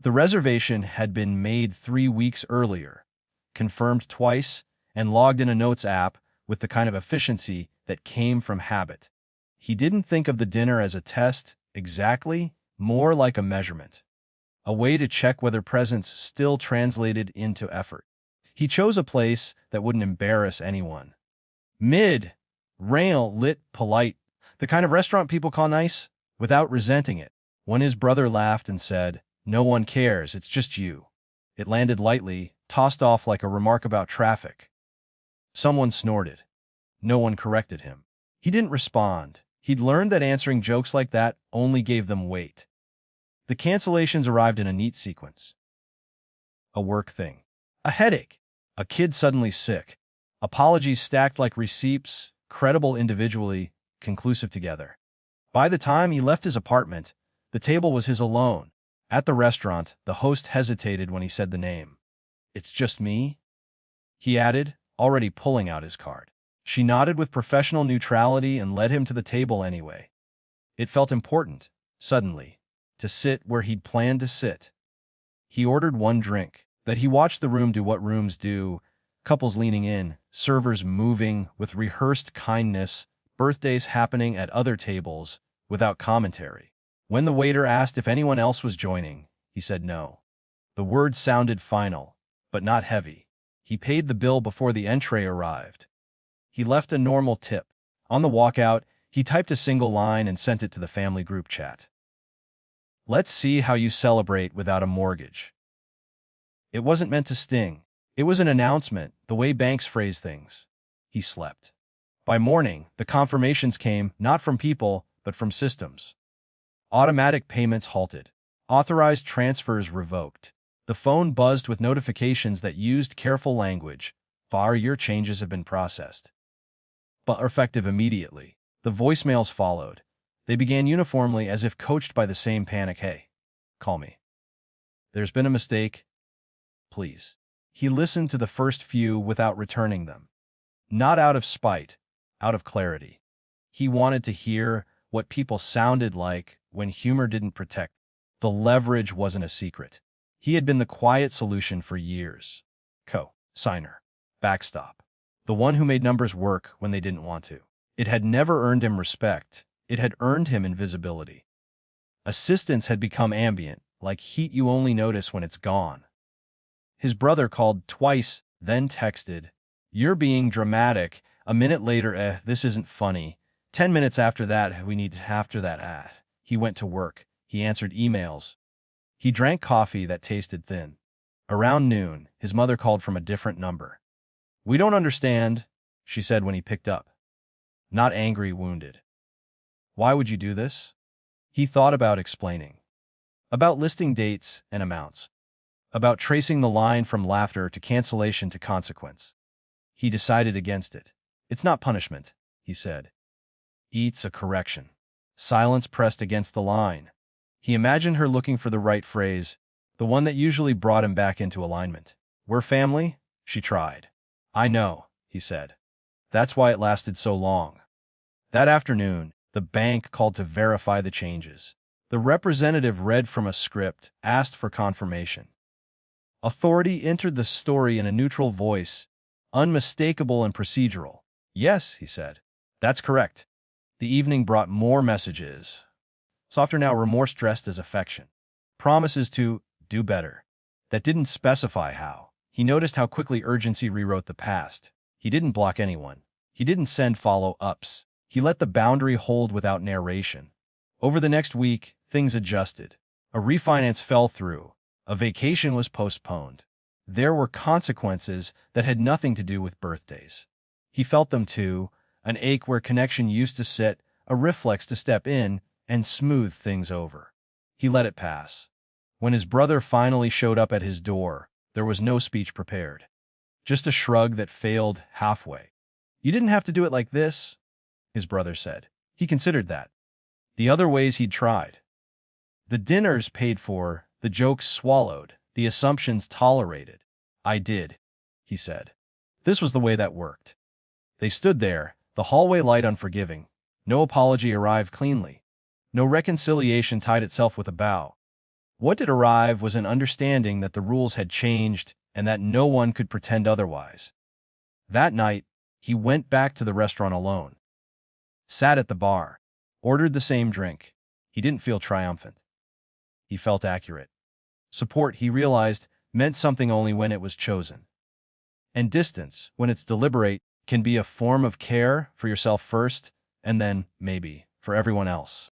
The reservation had been made 3 weeks earlier, confirmed twice, and logged in a notes app with the kind of efficiency that came from habit. He didn't think of the dinner as a test, exactly, more like a measurement. A way to check whether presence still translated into effort. He chose a place that wouldn't embarrass anyone. Mid-rail lit polite, the kind of restaurant people call nice, without resenting it. When his brother laughed and said, "No one cares, it's just you," it landed lightly, tossed off like a remark about traffic. Someone snorted. No one corrected him. He didn't respond. He'd learned that answering jokes like that only gave them weight. The cancellations arrived in a neat sequence. A work thing. A headache. A kid suddenly sick. Apologies stacked like receipts, credible individually, conclusive together. By the time he left his apartment, the table was his alone. At the restaurant, the host hesitated when he said the name. "It's just me?" he added, already pulling out his card. She nodded with professional neutrality and led him to the table anyway. It felt important, suddenly, to sit where he'd planned to sit. He ordered one drink, that he watched the room do what rooms do, couples leaning in, servers moving with rehearsed kindness, birthdays happening at other tables, without commentary. When the waiter asked if anyone else was joining, he said no. The word sounded final, but not heavy. He paid the bill before the entree arrived. He left a normal tip. On the walkout, he typed a single line and sent it to the family group chat. "Let's see how you celebrate without a mortgage." It wasn't meant to sting. It was an announcement, the way banks phrase things. He slept. By morning, the confirmations came not from people, but from systems. Automatic payments halted. Authorized transfers revoked. The phone buzzed with notifications that used careful language. Your changes have been processed. But effective immediately. The voicemails followed. They began uniformly as if coached by the same panic. "Hey, call me. There's been a mistake. Please." He listened to the first few without returning them. Not out of spite, out of clarity. He wanted to hear what people sounded like when humor didn't protect. The leverage wasn't a secret. He had been the quiet solution for years. Co-signer. Backstop. The one who made numbers work when they didn't want to. It had never earned him respect. It had earned him invisibility. Assistance had become ambient, like heat you only notice when it's gone. His brother called twice, then texted, "You're being dramatic." A minute later, "This isn't funny." 10 minutes after that, "We need after that." He went to work. He answered emails. He drank coffee that tasted thin. Around noon, his mother called from a different number. "We don't understand," she said when he picked up. Not angry, wounded. "Why would you do this?" He thought about explaining. About listing dates and amounts. About tracing the line from laughter to cancellation to consequence. He decided against it. "It's not punishment," he said. "It's a correction." Silence pressed against the line. He imagined her looking for the right phrase, the one that usually brought him back into alignment. "We're family?" she tried. "I know," he said. "That's why it lasted so long." That afternoon, the bank called to verify the changes. The representative read from a script, asked for confirmation. Authority entered the story in a neutral voice, unmistakable and procedural. "Yes," he said. "That's correct." The evening brought more messages. Softer now, remorse dressed as affection. Promises to do better. That didn't specify how. He noticed how quickly urgency rewrote the past. He didn't block anyone. He didn't send follow-ups. He let the boundary hold without narration. Over the next week, things adjusted. A refinance fell through. A vacation was postponed. There were consequences that had nothing to do with birthdays. He felt them too, an ache where connection used to sit, a reflex to step in and smooth things over. He let it pass. When his brother finally showed up at his door, there was no speech prepared. Just a shrug that failed halfway. "You didn't have to do it like this," his brother said. He considered that. The other ways he'd tried. The dinners paid for, the jokes swallowed, the assumptions tolerated. "I did," he said. This was the way that worked. They stood there, the hallway light unforgiving. No apology arrived cleanly. No reconciliation tied itself with a bow. What did arrive was an understanding that the rules had changed and that no one could pretend otherwise. That night, he went back to the restaurant alone, sat at the bar, ordered the same drink. He didn't feel triumphant. He felt accurate. Support, he realized, meant something only when it was chosen. And distance, when it's deliberate, can be a form of care for yourself first, and then, maybe, for everyone else.